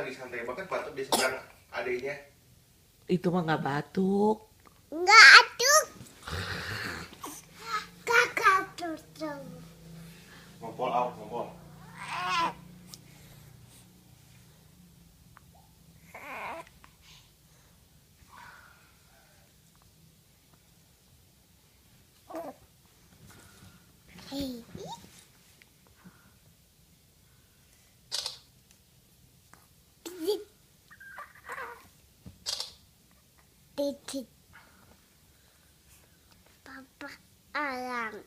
lagi santai banget batuk di seberang adiknya. Itu mah nggak batuk. Nggak aduk. Kakak tutup. Ngompol out, ngompol. Hei. Titit. Papa alarm.